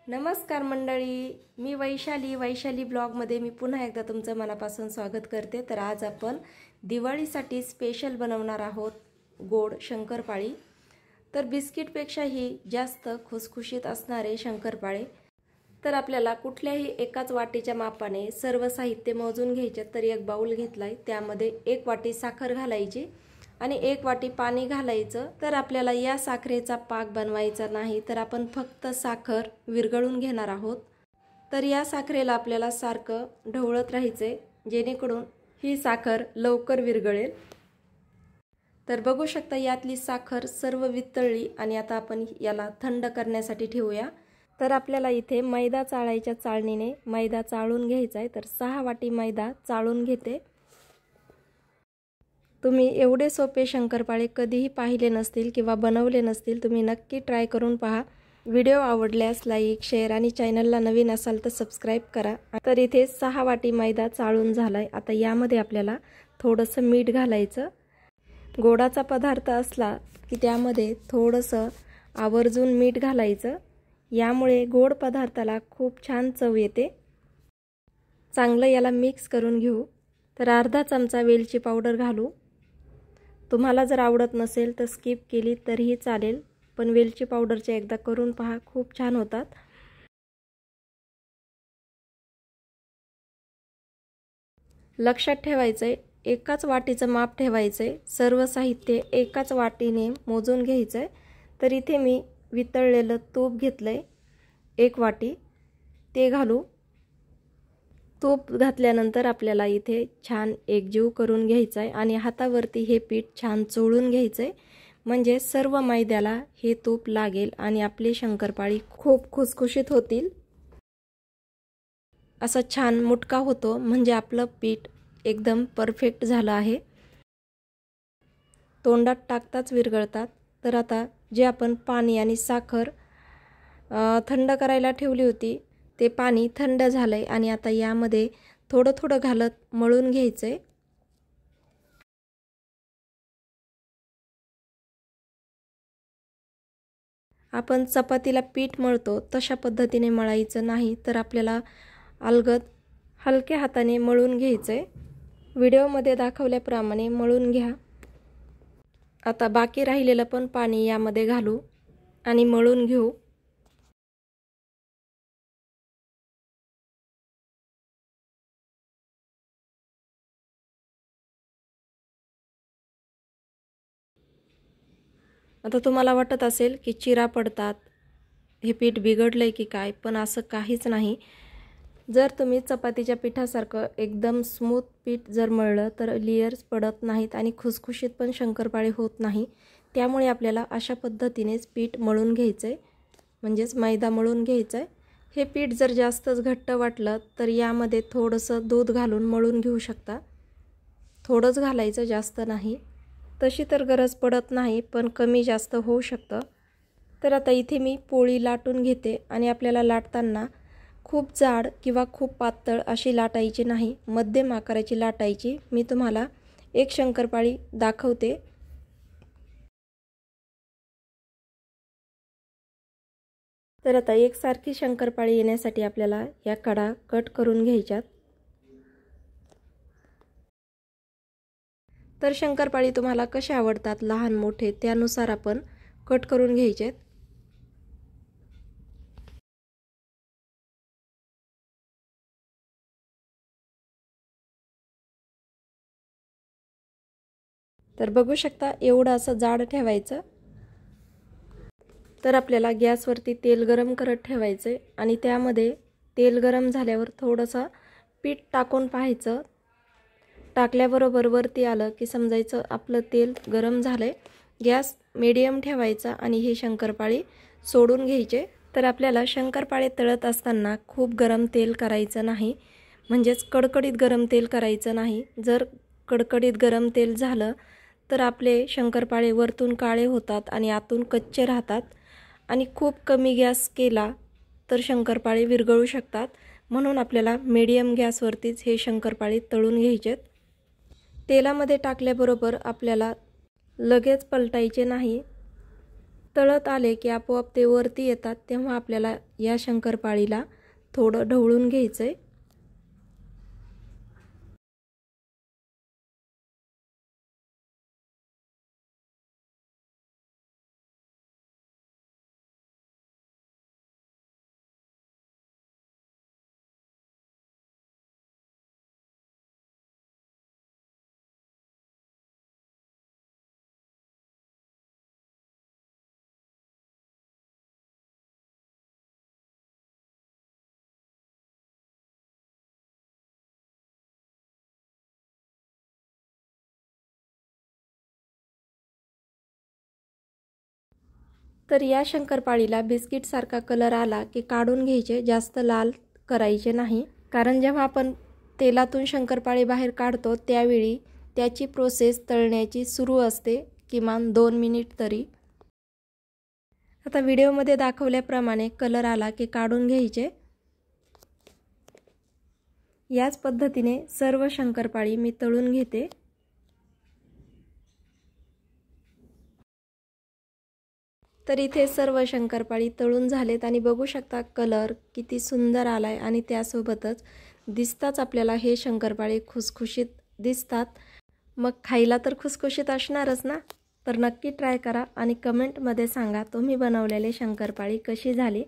नमस्कार मंडळी, मी वैशाली ब्लॉगमध्ये मी पुन्हा एकदा तुमचं मनापासून स्वागत करते। तर आज आपण दिवाळीसाठी स्पेशल बनवणार आहोत गोड शंकरपाळी। तर बिस्किटपेक्षाही जास्त खुसखुशीत असणारे शंकरपाळे। तर आपल्याला कुठल्याही एकाच वाटीच्या मापाने सर्व साहित्य मोजून घ्यायचे। तर एक बाउल घेतलाय, त्यामध्ये 1 वाटी साखर घालायची आणि 1 वाटी पाणी घालायचं। तर आपल्याला या साखरेचा पाक बनवायचा नाही, तर आपण फक्त साखर विरघळून घेणार आहोत। तर या साखरेला आपल्याला सारखं ढवळत राहायचे, जेणेकरून ही साखर लवकर विरघळेल। तर बघू शकता यातली साखर सर्व वितळली आणि आता आपण याला थंड करण्यासाठी ठेवूया। तर आपल्याला इथे मैदा चाळायच्या चाळणीने मैदा चाळून घ्यायचा आहे। तर 6 वाटी मैदा चाळून घेते। तुम्ही एवढे सोपे शंकरपाळे कधीही पाहिले नसतील किंवा बनवले नसतील, तुम्ही नक्की ट्राय करून पहा। व्हिडिओ आवडल्यास लाईक, शेअर आणि चॅनलला नवीन असाल तर सबस्क्राइब करा। तर इथे 6 वाटी मैदा चाळून झालाय। आता यामध्ये आपल्याला थोडंसं मीठ घालायचं। गोडाचा पदार्थ असला की त्यामध्ये थोडंसं आवर्जून मीठ घालायचं, यामुळे गोड पदार्थाला खूप छान चव येते। चांगलं याला मिक्स करून घेऊ। तर अर्धा चमचा वेलची पावडर घालू। तुम्हाला जर आवडत नसेल तर स्किप केली तरीही चालेल, पण वेलची पावडरचे एकदा करून पहा, खूप छान होतात। लक्षात ठेवायचंय, एकाच वाटीचं माप ठेवायचंय। सर्व साहित्य एकाच वाटीने मोजून घ्यायचंय। तर इथे मी वितळलेलं तूप घेतलंय 1 वाटी, ते घालू। तूप घातल्यानंतर आपल्याला इथे छान एकजीव करून घ्यायचं आहे आणि हातावरती हे पीठ छान चोळून घ्यायचं आहे, म्हणजे सर्व मैद्याला हे तूप लागेल आणि आपली शंकरपाळी खूप खुसखुशीत होतील। असं छान मुटका होतो म्हणजे आपलं पीठ एकदम परफेक्ट झालं आहे। तोंडात टाकताच विरघळतात। तर आता जे आपण पाणी आणि साखर थंड करायला ठेवली होती, ते पाणी थंड झालंय आणि आता यामध्ये थोडं थोडं घालत मळून घ्यायचंय। आपण चपातीला पीठ मळतो तशा पद्धतीने मळायचं नाही, तर आपल्याला अलगद हलक्या हाताने मळून घ्यायचंय। व्हिडिओमध्ये दाखवल्याप्रमाणे मळून घ्या। आता बाकी राहिलेलं पण पाणी यामध्ये घालू आणि मळून घेऊ। आता तुम्हाला वाटत असेल की चिरा पडतात, हे पीठ बिघडलंय की काय, पण असं काहीच नाही। जर तुम्ही चपातीच्या पिठासारखं एकदम स्मूथ पीठ जर मळलं तर लेयर्स पडत नाहीत आणि खुसखुशीत पण शंकरपाळे होत नाही। त्यामुळे आपल्याला अशा पद्धतीनेच पीठ मळून घ्यायचंय, म्हणजेच मैदा मळून घ्यायचंय। हे पीठ जर जास्तच घट्ट वाटलं तर यामध्ये थोडंसं दूध घालून मळून घेऊ शकता। थोडंच घालायचं, जास्त नाही। तशी तर गरज पडत नाही, पण कमी जास्त होऊ शकतं। तर आता इथे मी पोळी लाटून घेते आणि आपल्याला लाटताना खूप जाड किंवा खूप पातळ अशी लाटायची नाही, मध्यम आकाराची लाटायची। मी तुम्हाला एक शंकरपाळी दाखवते। तर आता एकसारखी शंकरपाळी येण्यासाठी आपल्याला या कडा कट करून घ्यायच्यात। तर शंकरपाळी तुम्हाला कशा आवडतात, लहान मोठे, त्यानुसार आपण कट करून घ्यायचे। तर बघू शकता एवढं असं जाड ठेवायचं। तर आपल्याला गॅसवरती तेल गरम करत ठेवायचे आणि त्यामध्ये तेल गरम झाल्यावर थोडंसं पीठ टाकून पाहायचं। टाकल्याबरोबर वरती आलं की समजायचं आपलं तेल गरम झालंय। गॅस मीडियम ठेवायचा आणि हे शंकरपाळी सोडून घ्यायचे। तर आपल्याला शंकरपाळे तळत असताना खूप गरम तेल करायचं नाही, म्हणजेच कडकडीत गरम तेल करायचं नाही। जर कडकडीत गरम तेल झालं तर आपले शंकरपाळे वरतून काळे होतात आणि आतून कच्चे राहतात आणि खूप कमी गॅस केला तर शंकरपाळे विरघळू शकतात। म्हणून आपल्याला मीडियम गॅसवरतीच हे शंकरपाळे तळून घ्यायचे। तेलामध्ये टाकल्याबरोबर आपल्याला लगेच पलटायचे नाही, तळत आले की आपोआप ते वरती येतात, तेव्हा आपल्याला या शंकरपाळीला थोडं ढवळून घ्यायचं आहे. तर या शंकरपाळीला बिस्किटसारखा कलर आला की काढून घ्यायचे, जास्त लाल करायचे नाही. कारण जेव्हा आपण तेलातून शंकरपाळी बाहेर काढतो त्यावेळी त्याची प्रोसेस तळण्याची सुरू असते, किमान 2 मिनिट तरी. आता व्हिडिओमध्ये दाखवल्याप्रमाणे कलर आला की काढून घ्यायचे. याच पद्धतीने सर्व शंकरपाळी मी तळून घेते. तर इथे सर्व शंकरपाळी तळून झालेत आणि बघू शकता कलर किती सुंदर आलाय आणि त्यासोबतच दिसताच आपल्याला हे शंकरपाळी खुसखुशीत दिसतात. मग खायला तर खुसखुशीत असणारच ना. तर नक्की ट्राय करा आणि कमेंटमध्ये सांगा तुम्ही बनवलेले शंकरपाळी कशी झाली.